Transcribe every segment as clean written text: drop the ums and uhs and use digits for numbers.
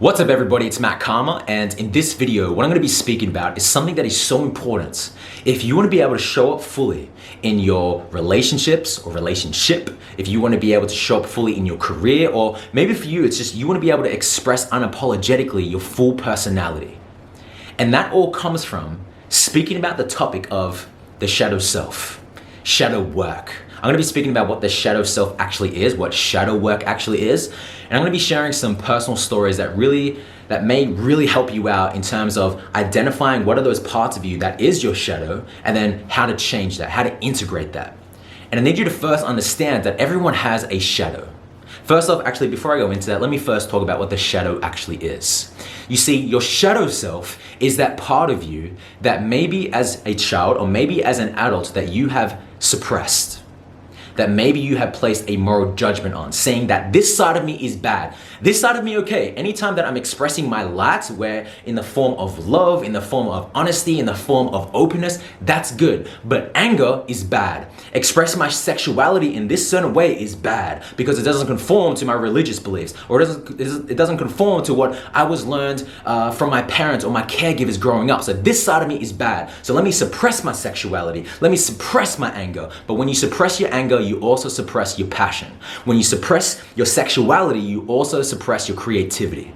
What's up everybody, it's Cama, and in this video what I'm going to be speaking about is something that is so important. If you want to be able to show up fully in your relationships or relationship, if you want to be able to show up fully in your career, or maybe for you it's just you want to be able to express unapologetically your full personality. And that all comes from speaking about the topic of the shadow self, shadow work. I'm going to be speaking about what the shadow self actually is, what shadow work actually is, and I'm going to be sharing some personal stories that may really help you out in terms of identifying what are those parts of you that is your shadow, and then how to change that, how to integrate that. And I need you to first understand that everyone has a shadow. First off, actually, before I go into that, let me first talk about what the shadow actually is. You see, your shadow self is that part of you that maybe as a child or maybe as an adult that you have suppressed, that maybe you have placed a moral judgment on, saying that this side of me is bad, this side of me okay. Anytime that I'm expressing my light, where in the form of love, in the form of honesty, in the form of openness, that's good. But anger is bad. Expressing my sexuality in this certain way is bad because it doesn't conform to my religious beliefs, or it doesn't conform to what I was learned from my parents or my caregivers growing up. So this side of me is bad. So let me suppress my sexuality. Let me suppress my anger. But when you suppress your anger, you also suppress your passion. When you suppress your sexuality, you also suppress your creativity.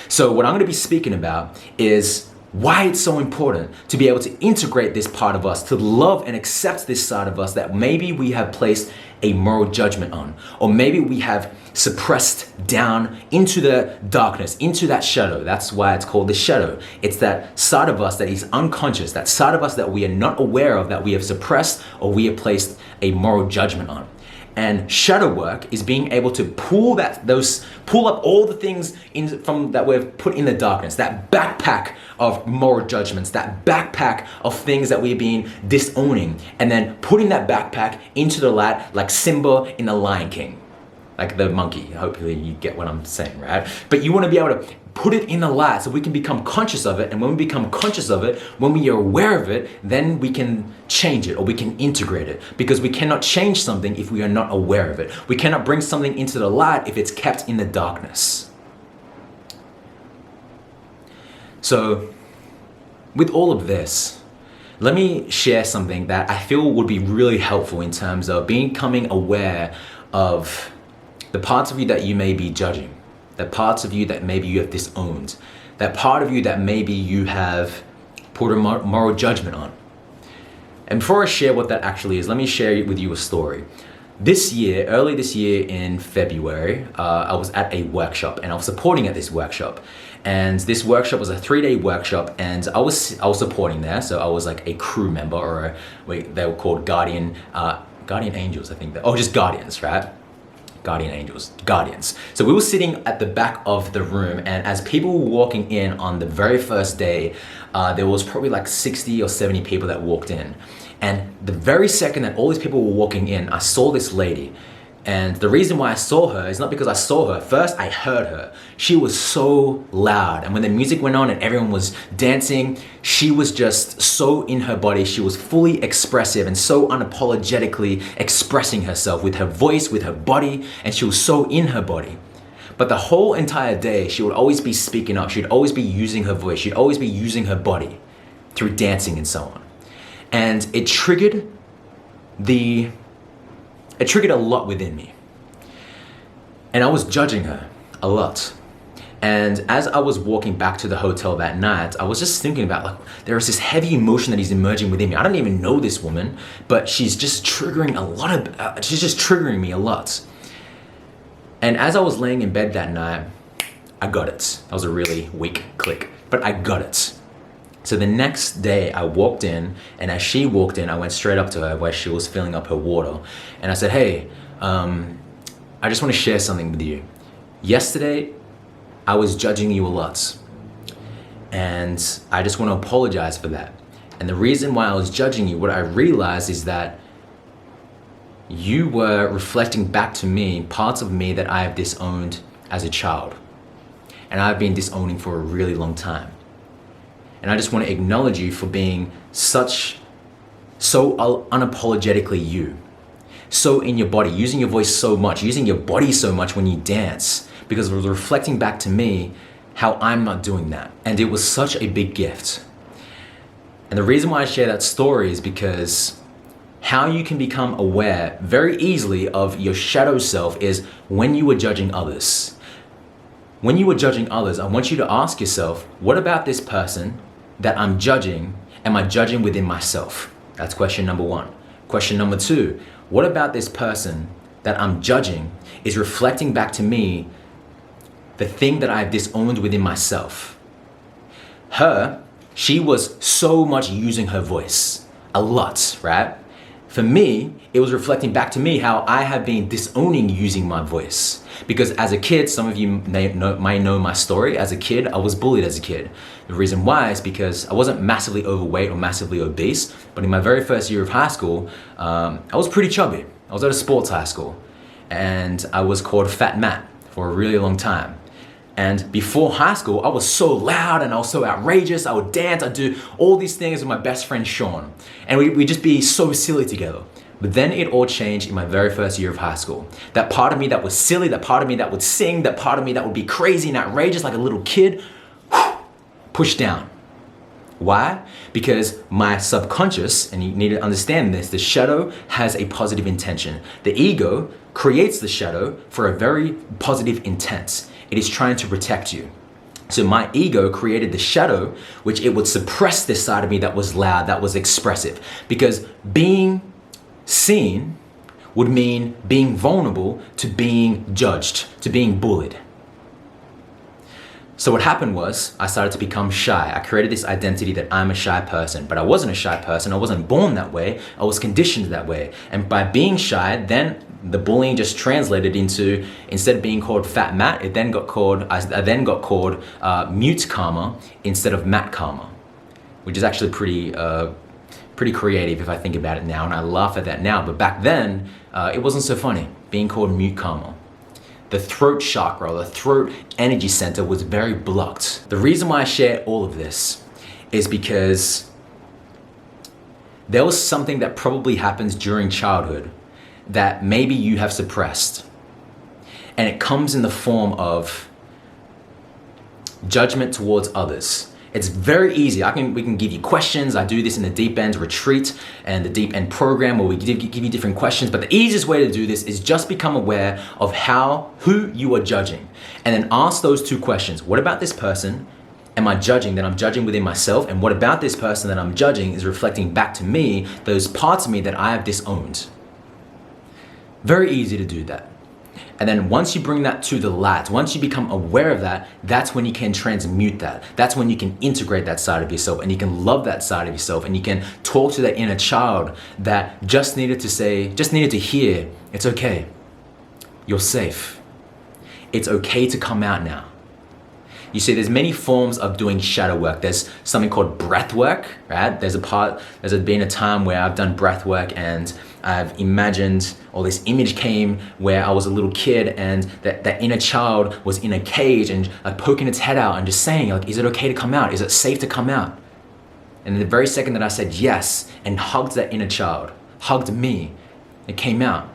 So what I'm going to be speaking about is why it's so important to be able to integrate this part of us, to love and accept this side of us that maybe we have placed a moral judgment on, or maybe we have suppressed down into the darkness, into that shadow. That's why it's called the shadow. It's that side of us that is unconscious, that side of us that we are not aware of, that we have suppressed or we have placed a moral judgment on. And shadow work is being able to pull up all the things that we've put in the darkness, that backpack of moral judgments, that backpack of things that we've been disowning, and then putting that backpack into the light like Simba in The Lion King. Like the monkey. Hopefully you get what I'm saying, right? But you want to be able to put it in the light so we can become conscious of it. And when we become conscious of it, when we are aware of it, then we can change it or we can integrate it. Because we cannot change something if we are not aware of it. We cannot bring something into the light if it's kept in the darkness. So with all of this, let me share something that I feel would be really helpful in terms of becoming aware of the parts of you that you may be judging, the parts of you that maybe you have disowned, that part of you that maybe you have put a moral judgment on. And before I share what that actually is, let me share with you a story. Early this year in February, I was at a workshop and I was supporting at this workshop. And this workshop was a 3-day workshop, and I was supporting there. So I was like a crew member, or they were called guardian angels, I think. Just guardians, right? Guardians. So we were sitting at the back of the room, and as people were walking in on the very first day, there was probably like 60 or 70 people that walked in. And the very second that all these people were walking in, I saw this lady. And the reason why I saw her is not because I saw her. First, I heard her. She was so loud. And when the music went on and everyone was dancing, she was just so in her body. She was fully expressive and so unapologetically expressing herself with her voice, with her body, and she was so in her body. But the whole entire day, she would always be speaking up. She'd always be using her voice. She'd always be using her body through dancing and so on. And it triggered a lot within me. And I was judging her a lot. And as I was walking back to the hotel that night, I was just thinking about, like, there is this heavy emotion that is emerging within me. I don't even know this woman, but she's just triggering me a lot. And as I was laying in bed that night, I got it. That was a really weak click, but I got it. So the next day I walked in, and as she walked in, I went straight up to her where she was filling up her water. And I said, hey, I just want to share something with you. Yesterday, I was judging you a lot. And I just want to apologize for that. And the reason why I was judging you, what I realized is that you were reflecting back to me parts of me that I have disowned as a child. And I've been disowning for a really long time. And I just want to acknowledge you for being so unapologetically you. So in your body, using your voice so much, using your body so much when you dance, because it was reflecting back to me how I'm not doing that. And it was such a big gift. And the reason why I share that story is because how you can become aware very easily of your shadow self is when you are judging others. When you are judging others, I want you to ask yourself, what about this person that I'm judging, am I judging within myself? That's question number one. Question number two, what about this person that I'm judging is reflecting back to me the thing that I've disowned within myself? She was so much using her voice, a lot, right? For me, it was reflecting back to me how I have been disowning using my voice. Because as a kid, some of you may know my story. As a kid, I was bullied as a kid. The reason why is because I wasn't massively overweight or massively obese, but in my very first year of high school, I was pretty chubby. I was at a sports high school, and I was called Fat Matt for a really long time. And before high school, I was so loud and I was so outrageous. I would dance, I'd do all these things with my best friend Sean. And we'd just be so silly together. But then it all changed in my very first year of high school. That part of me that was silly, that part of me that would sing, that part of me that would be crazy and outrageous like a little kid, pushed down. Why? Because my subconscious, and you need to understand this, the shadow has a positive intention. The ego creates the shadow for a very positive intent. It is trying to protect you. So my ego created the shadow, which it would suppress this side of me that was loud, that was expressive. Because being seen would mean being vulnerable to being judged, to being bullied. So what happened was I started to become shy. I created this identity that I'm a shy person, but I wasn't a shy person. I wasn't born that way. I was conditioned that way. And by being shy, then the bullying just translated into, instead of being called Fat Matt, I then got called Mute Cama instead of Matt Cama, which is actually pretty creative if I think about it now, and I laugh at that now. But back then, it wasn't so funny being called Mute Cama. The throat chakra, the throat energy center was very blocked. The reason why I share all of this is because there was something that probably happens during childhood that maybe you have suppressed. And it comes in the form of judgment towards others. It's very easy. We can give you questions. I do this in the Deep End retreat and the Deep End program where we give you different questions. But the easiest way to do this is just become aware of who you are judging. And then ask those two questions. What about this person am I judging that I'm judging within myself? And what about this person that I'm judging is reflecting back to me those parts of me that I have disowned? Very easy to do that. And then once you bring that to the light, once you become aware of that, that's when you can transmute that. That's when you can integrate that side of yourself and you can love that side of yourself and you can talk to that inner child that just needed to hear, it's okay. You're safe. It's okay to come out now. You see, there's many forms of doing shadow work. There's something called breath work, right? There's been a time where I've done breath work and I've imagined, or this image came where I was a little kid and that inner child was in a cage and poking its head out and just saying, like, is it okay to come out? Is it safe to come out? And the very second that I said yes and hugged that inner child, hugged me, it came out.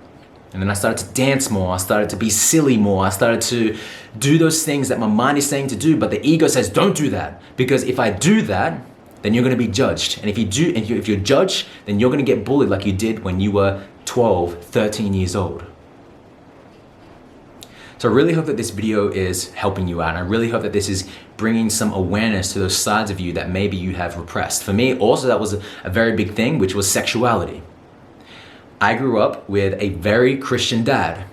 And then I started to dance more, I started to be silly more, I started to do those things that my mind is saying to do, but the ego says, don't do that. Because if I do that, then you're gonna be judged. And if you're judged, then you're gonna get bullied like you did when you were 12, 13 years old. So I really hope that this video is helping you out. And I really hope that this is bringing some awareness to those sides of you that maybe you have repressed. For me, also, that was a very big thing, which was sexuality. I grew up with a very Christian dad,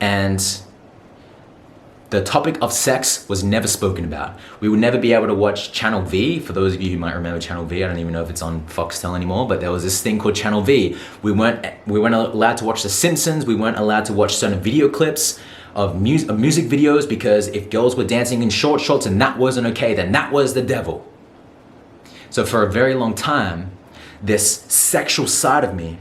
and the topic of sex was never spoken about. We would never be able to watch Channel V. For those of you who might remember Channel V, I don't even know if it's on Foxtel anymore, but there was this thing called Channel V. We weren't allowed to watch The Simpsons. We weren't allowed to watch certain video clips of music videos, because if girls were dancing in short shorts and that wasn't okay, then that was the devil. So for a very long time, this sexual side of me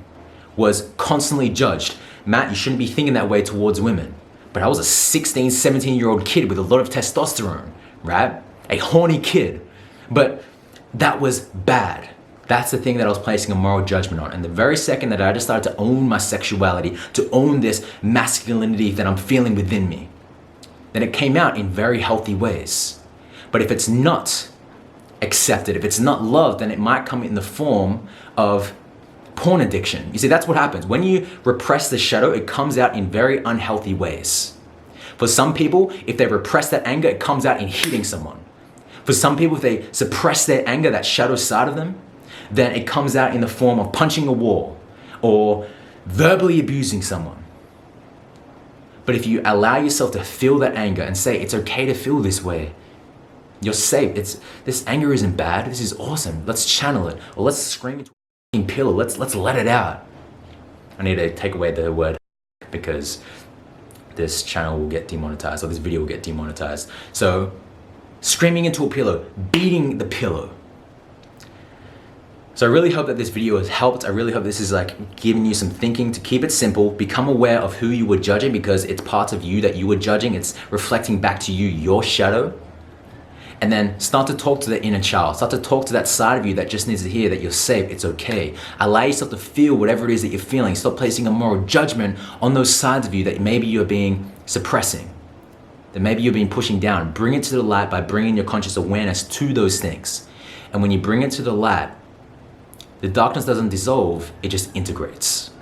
was constantly judged. Matt, you shouldn't be thinking that way towards women. But I was a 16, 17-year-old kid with a lot of testosterone, right? A horny kid. But that was bad. That's the thing that I was placing a moral judgment on. And the very second that I just started to own my sexuality, to own this masculinity that I'm feeling within me, then it came out in very healthy ways. But if it's not accepted, if it's not loved, then it might come in the form of porn addiction. You see, that's what happens. When you repress the shadow, it comes out in very unhealthy ways. For some people, if they repress that anger, it comes out in hitting someone. For some people, if they suppress their anger, that shadow side of them, then it comes out in the form of punching a wall or verbally abusing someone. But if you allow yourself to feel that anger and say, it's okay to feel this way, you're safe. This anger isn't bad. This is awesome. Let's channel it. Or let's scream into a pillow. Let's let it out. I need to take away the word because this channel will get demonetized or this video will get demonetized. So screaming into a pillow, beating the pillow. So I really hope that this video has helped. I really hope this is like giving you some thinking to keep it simple. Become aware of who you were judging because it's parts of you that you were judging. It's reflecting back to you, your shadow. And then start to talk to the inner child. Start to talk to that side of you that just needs to hear that you're safe, it's okay. Allow yourself to feel whatever it is that you're feeling. Stop placing a moral judgment on those sides of you that maybe you're being suppressing, that maybe you're being pushing down. Bring it to the light by bringing your conscious awareness to those things. And when you bring it to the light, the darkness doesn't dissolve, it just integrates.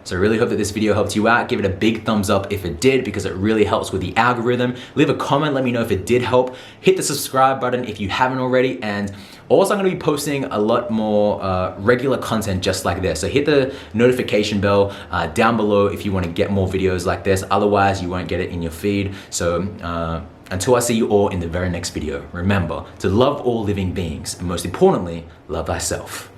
So I really hope that this video helped you out. Give it a big thumbs up if it did, because it really helps with the algorithm. Leave a comment, let me know if it did help. Hit the subscribe button if you haven't already. And also I'm gonna be posting a lot more regular content just like this. So hit the notification bell down below if you wanna get more videos like this. Otherwise, you won't get it in your feed. So until I see you all in the very next video, remember to love all living beings, and most importantly, love thyself.